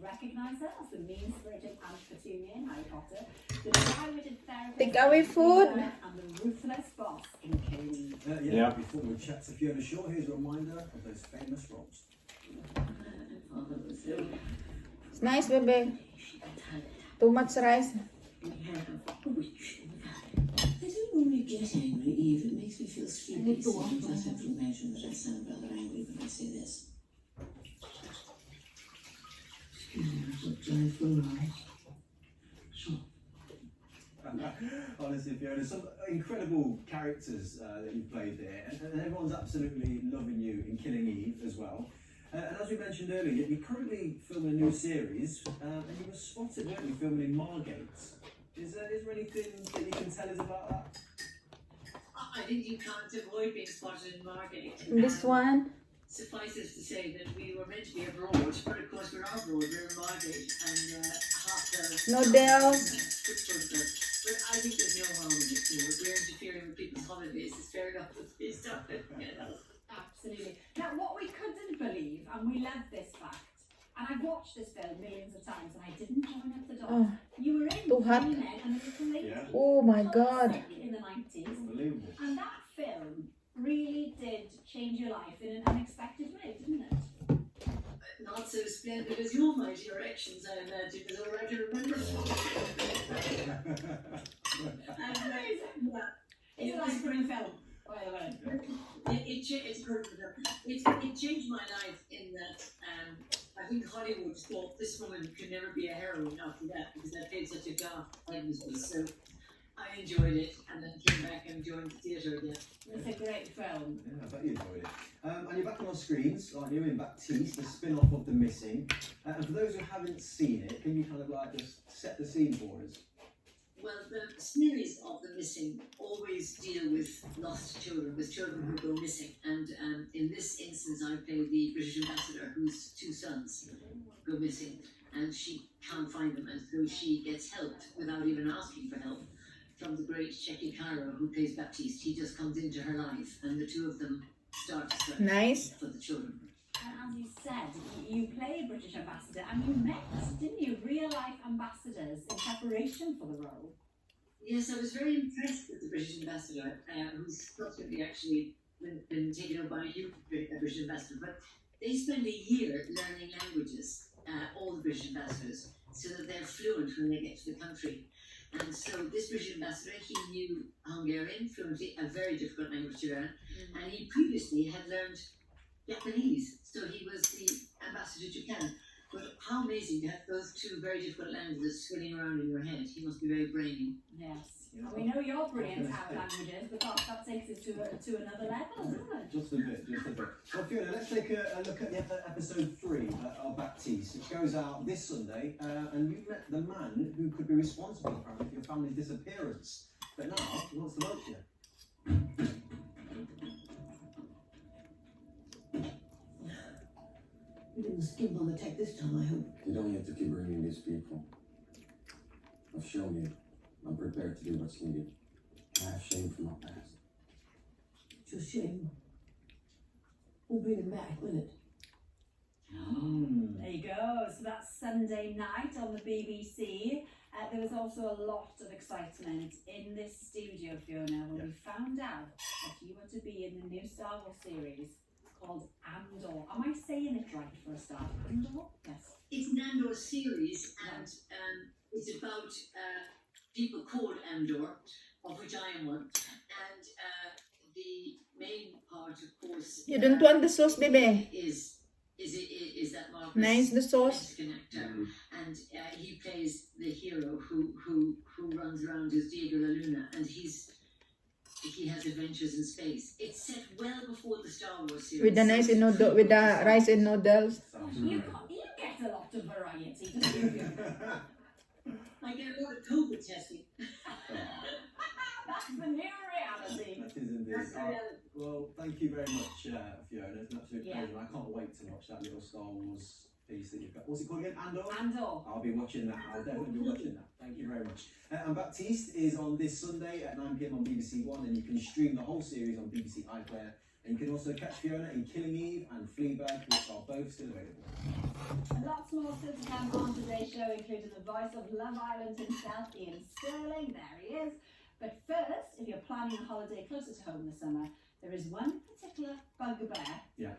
recognise her as the mean-spirited Aunt Petunia in Harry Potter, the dry-witted therapist Take away in food. Fiona, and the ruthless boss in Killing Eve. Yeah. Before we chat to Fiona Shaw, here's a reminder of those famous roles. It's nice, baby. Too much rice. I don't normally get angry, Eve. It makes me feel stupid. Sometimes I have to imagine that I sound rather angry when I say this. Excuse me, I've got dry full eyes. Sure. Honestly, Fiona, some incredible characters that you've played there, and everyone's absolutely loving you in Killing Eve as well. And as we mentioned earlier, you're currently filming a new series, and you were spotted, weren't you, filming in Margate? Is there anything that you can tell us about that? I think you can't avoid being spotted in Margate. This one. Suffice it to say that we were meant to be abroad, but of course we're not abroad, we're in Margate, and half the... Noodles. But I think there's no harm in it, you know. If we're interfering with people's holidays, it's fair enough that they stop it, you know. Absolutely. Now, what we couldn't believe, and we love this fact, and I've watched this film millions of times, and I didn't join up the dots. Oh, You were in too hot. Green Men and the Little Lady. Yeah. Oh my God. In the 90s. Unbelievable. And that film really did change your life in an unexpected way, didn't it? Not so splendid as your mighty erections, I imagine, is all right to remember. It's like from a film, by the way. It changed my life in that I think Hollywood thought this woman could never be a heroine after that because I played such a daft pregnancy. So I enjoyed it and then came back and joined the theatre again. It's a great film. Yeah, I bet you enjoyed it. And you're back on our screens, aren't you, in Baptiste, the spin-off of The Missing. And for those who haven't seen it, can you kind of like just set the scene for us? Well, the series of The Missing always deal with lost children, with children who go missing. And in this instance, I play the British ambassador whose two sons go missing, and she can't find them, and so she gets helped without even asking for help from the great Checky Cairo, who plays Baptiste. He just comes into her life, and the two of them start to search Nice. for the children. And as you said, you play a British ambassador, and you met, didn't you, real-life ambassadors in preparation for the role? Yes, I was very impressed with the British ambassador, who's subsequently actually been taken over by a new British ambassador. But they spend a year learning languages, all the British ambassadors, so that they're fluent when they get to the country. And so this British ambassador, he knew Hungarian fluently, a very difficult language to learn, and he previously had learned Japanese, so he was the ambassador to Japan. But how amazing to have those two very difficult languages swirling around in your head. He must be very brainy. Yes. And we know you're brilliant at languages, but that takes it to another level, doesn't it? Just a bit. Well, Fiona, let's take a look at episode 3 of Baptiste, which goes out this Sunday, and you met the man who could be responsible apparently for your family's disappearance. But now he wants to vote you. You didn't skimp on the tech this time, I hope. You don't have to keep bringing these people. I've shown you I'm prepared to do what's needed. I have shame from my past. It's a shame. We'll bring them back, will it? There you go. So that's Sunday night on the BBC. There was also a lot of excitement in this studio, Fiona, when we found out that you were to be in the new Star Wars series called Andor. Am I saying it right for a start? Andor? Yes. It's an Andor series, and it's about people called Andor, of which I am one. And the main part, of course, You don't want the sauce, baby. is that Marcus? Nice, the sauce. Connector, and he plays the hero who runs around as Diego La Luna, and he has adventures in space. It's set well before the Star Wars series. With the nice noodle, with the rice and noodles. You get a lot of variety, don't you? I get a lot of COVID testing. That's the new reality. That is indeed. That's the reality. Well, thank you very much, Fiona. It's an absolute Yeah. pleasure. I can't wait to watch that little Star Wars piece that you've got. What's it called again? Andor? Andor. I'll be watching that. I'll definitely be watching that. Thank you very much. And Baptiste is on this Sunday at 9 PM on BBC One, and you can stream the whole series on BBC iPlayer And you can also catch Fiona in Killing Eve and Fleabag, which are both still available. And lots more still to come on today's show, including the voice of Love Island himself, Ian Sterling. There he is. But first, if you're planning a holiday closer to home this summer, there is one particular bugbear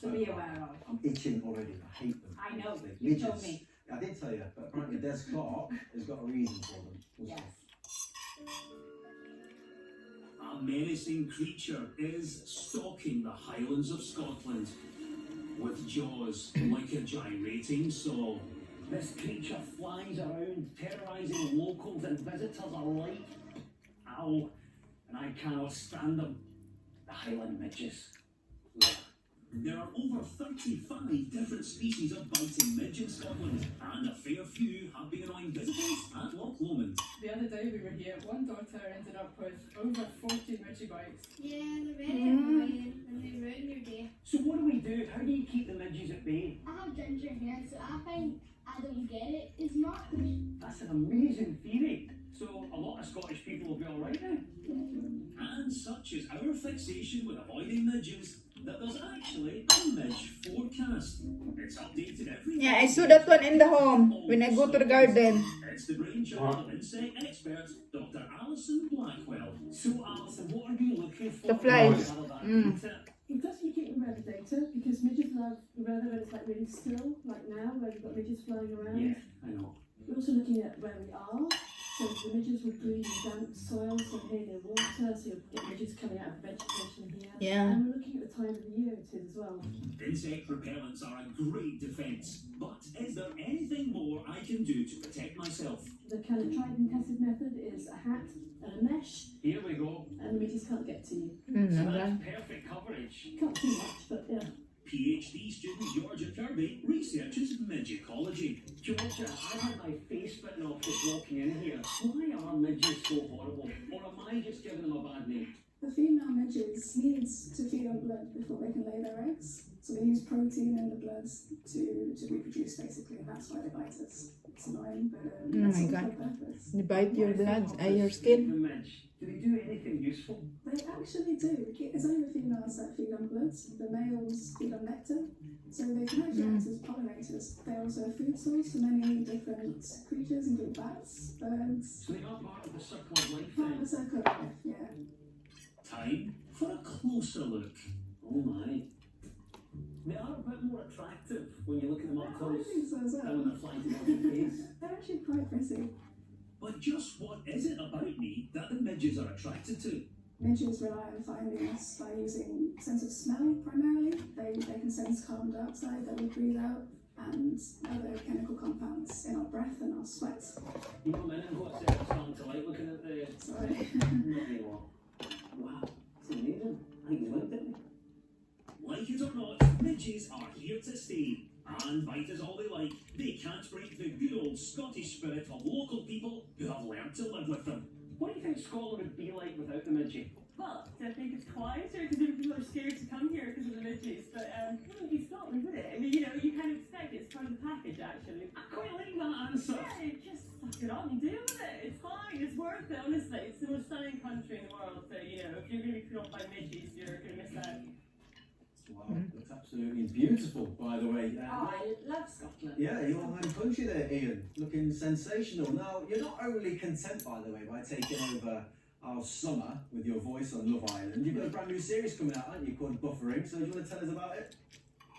to be aware of. I'm itching already. I hate them. I know. Honestly. You told me. I did tell you, but apparently Des Clark has got a reason for them. Yes. A menacing creature is stalking the Highlands of Scotland with jaws like a gyrating saw. This creature flies around, terrorising locals and visitors alike. Ow, and I cannot stand them. The Highland midges. There are over 35 different species of biting midge in Scotland, and a fair few have been annoying visitors at Loch Lomond. The other day we were here, one daughter ended up with over 40 midgie bites. Yeah, they're very annoying and they ruin your day. So what do we do? How do you keep the midges at bay? I have ginger hair, so I think I don't get it as much. That's an amazing theory. So a lot of Scottish people will be alright now. And such is our fixation with avoiding midges that there's actually a midge forecast. It's updated every Yeah, I saw that one in the home when I go to the garden. It's the brainchild of insect expert Dr. Alison Blackwell. So Alison, what are you looking for? The flies. It does you keep weather data because midges love the weather when it's like really still, like now, where you've got midges flying around. Yeah, I know. We're also looking at where we are. So the midges will breed in damp soil, so here near water, so you'll get midges coming out of vegetation here. Yeah. And we're looking at the time of the year it is as well. Insect repellents are a great defence, but is there anything more I can do to protect myself? The kind of tried and tested method is a hat and a mesh, Here we go. and the midges can't get to you. So that's perfect coverage. Can't too much, but yeah. PhD student Georgia Kirby researches midgecology. Georgia, I had my face bitten off just walking in here. Why are midges so horrible? Or am I just giving them a bad name? The female midges needs to feed on blood before they can lay their eggs. So they use protein in the blood to reproduce, basically, and that's why they bite us. It's annoying, but Oh my that's all God. for purpose. They bite your blood, your skin. The midge, do they do anything useful? They actually do. It's only the females that feed on blood. The males feed on nectar. So they can actually act as pollinators. They're also a food source for many different creatures, including bats, birds. So they are part of the circle of life Part of the then? circle of life, yeah. Time for a closer look. Oh my. They are a bit more attractive when you look at them up I close think so as than when well. they're flying towards your face. They're actually quite pretty. But just what is it about me that the midges are attracted to? Midges rely on finding us by using sense of smell primarily. They can sense carbon dioxide that we breathe out and other chemical compounds in our breath and our sweat. You know, men and what's it? I'm starting to like looking at the... Sorry. Not anymore. Wow, it's amazing. I think you liked it. Like it or not, midges are here to stay. And bite us all they like. They can't break the good old Scottish spirit of local people who have learned to live with them. What do you think Scotland would be like without the midgie? Well, I think it's quieter because people are scared to come here because of the midges, but it wouldn't be Scotland, would it? I mean, you know, you kind of expect it. It's part of the package, actually. I quite like that answer. Yeah, just suck it up and deal with it. It's fine. It's worth it, honestly. It's the most stunning country in the world, so, you know, if you're going to be put off by midges, you're going to miss out. Wow, that's absolutely beautiful, by the way. Oh, I love Scotland. Yeah, you're home country there, Ian. Looking sensational. Now, you're not only content, by the way, by taking over our summer with your voice on Love Island. You've got a brand new series coming out, haven't you, called Buffering. So do you want to tell us about it?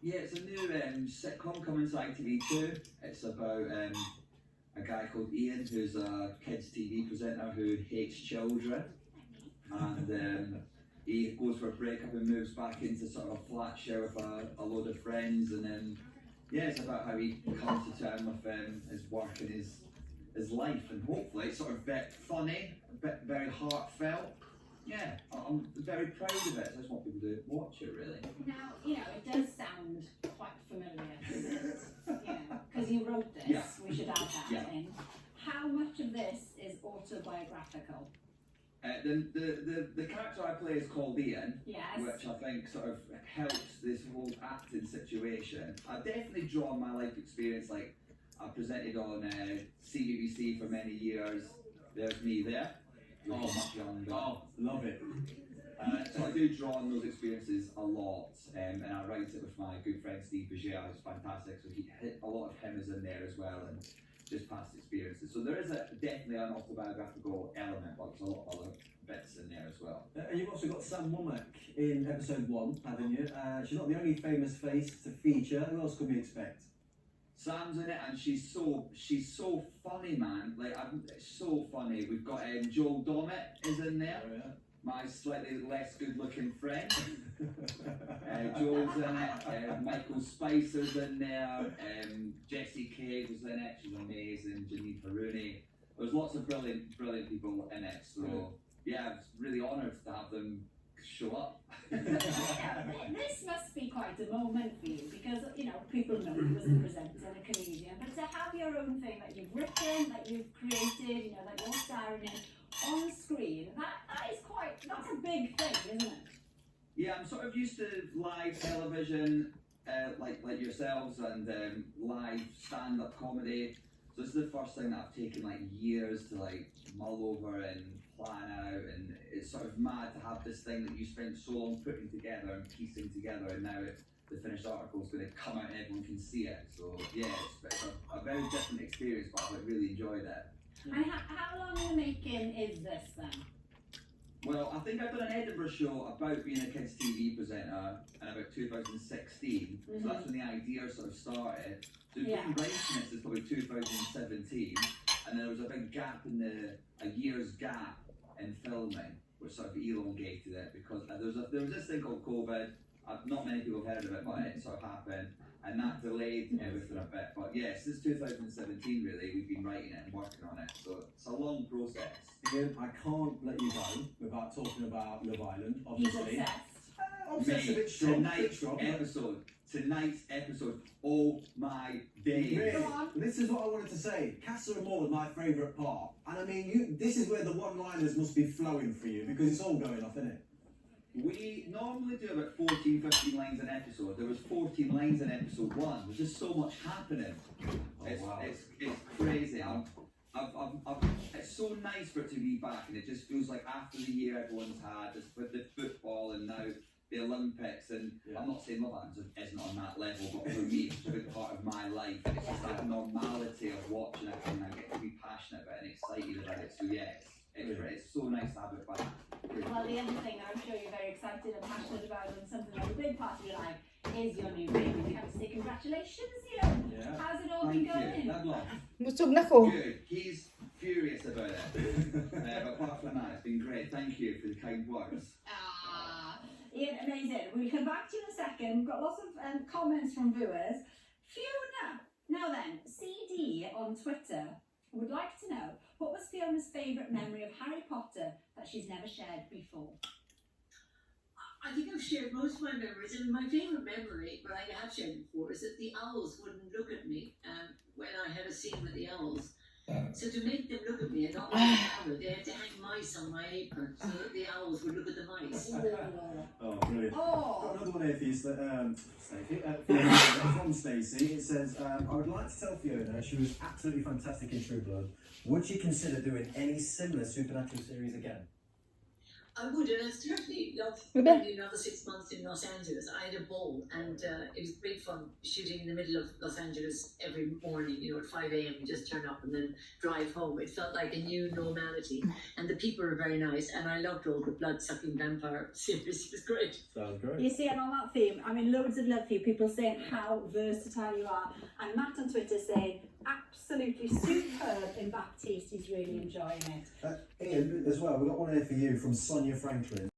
Yeah, it's a new sitcom coming to ITV2. It's about a guy called Ian who's a kids TV presenter who hates children, and he goes for a breakup and moves back into sort of a flat share with a load of friends, and then yeah, it's about how he comes to terms with his work and his life, and hopefully it's sort of a bit funny, a bit very heartfelt. Yeah, I'm very proud of it. I just want people to watch it, really. Now, you know, it does sound quite familiar, doesn't it? You know, because you wrote this, Yeah. we should add that Yeah. in. How much of this is autobiographical? The character I play is called Ian, Yes. which I think sort of helps this whole acting situation. I've definitely drawn my life experience, like I presented on CBBC for many years. There's me there. Oh, Much younger. Oh, love it. So I do draw on those experiences a lot, and I write it with my good friend Steve Bouger, who's fantastic. So a lot of him is in there as well, and just past experiences. So there is definitely an autobiographical element, but there's a lot of other bits in there as well. And you've also got Sam Womack in episode 1, haven't you? She's not the only famous face to feature. Who else could we expect? Sam's in it, and she's so funny, man. Like, it's so funny. We've got Joel Dommett is in there. Oh, yeah. My slightly less good-looking friend. Joel's in it. Michael Spicer's in there. Jessie Cave was in it. She's amazing. Janine Haruni. There's lots of brilliant people in it. So yeah, I was really honoured to have them show up. This must be quite a moment for you because, you know, people know you as a presenter and a comedian, but to have your own thing that you've written, that you've created, you know, that you're starring in on screen, that's a big thing, isn't it? Yeah, I'm sort of used to live television, like yourselves, and live stand-up comedy. So this is the first thing that I've taken like years to like mull over and plan out, and it's sort of mad to have this thing that you spent so long putting together and piecing together, and now the finished article is going to come out and everyone can see it. So yeah, it's a very different experience, but I really enjoyed it. And how long in the making is this then? Well, I think I've done an Edinburgh show about being a kids TV presenter in about 2016. So that's when the idea sort of started. So we've been writing this is probably 2017, and then there was a big gap a year's gap in filming, which sort of elongated it because there was this thing called COVID. Not many people have heard of it, but it sort of happened, and that delayed everything a bit. But yeah, since 2017 really, we've been writing it and working on it, so it's a long process. Ian, I can't let you go without talking about Love Island, obviously. He's Obsessed a bit strong, Tonight's episode, oh my days. Really? This is what I wanted to say. Casa Amor was my favourite part. And I mean, this is where the one-liners must be flowing for you, because it's all going off, isn't it? We normally do about 14, 15 lines an episode. There was 14 lines in episode 1. There's just so much happening. It's crazy. It's so nice for it to be back, and it just feels like after the year everyone's had, with the football and now the Olympics, and I'm not saying Love Island isn't on that level, but for me it's a big part of my life. It's just that normality of watching it, and I get to be passionate about it and excited about it. So yes, it's so nice to have it back. Well, the other thing I'm sure you're very excited and passionate about, and something that's a big part of your life, is your new baby. We have to say congratulations, you know. Yeah. How's it all been going? Busog na ko. Good. He's furious about it. But apart from that, it's been great. Thank you for the kind words. Ian, amazing. We'll come back to you in a second. We've got lots of comments from viewers. Fiona, now then, CD on Twitter would like to know, what was Fiona's favourite memory of Harry Potter that she's never shared before? I think I've shared most of my memories, and my favourite memory, but I have shared before, is that the owls wouldn't look at me when I had a scene with the owls. So to make them look at me and not look at the camera, they had to hang mice on my apron so that the owls would look at the mice. Oh, brilliant. Oh. Got another one here for you, from Stacey. It says, I would like to tell Fiona she was absolutely fantastic in True Blood. Would she consider doing any similar supernatural series again? I would, and I certainly love spending another 6 months in Los Angeles. I had a ball, and it was great fun shooting in the middle of Los Angeles every morning, you know, at 5 a.m. We just turn up and then drive home. It felt like a new normality, and the people were very nice, and I loved all the blood-sucking vampire series. It was great. Sounds great. You see, and on that theme, I mean, loads of love for you. People saying how versatile you are, and Matt on Twitter saying, absolutely superb in Baptiste, he's really enjoying it. Ian, as well, we've got one here for you from Sonia Franklin.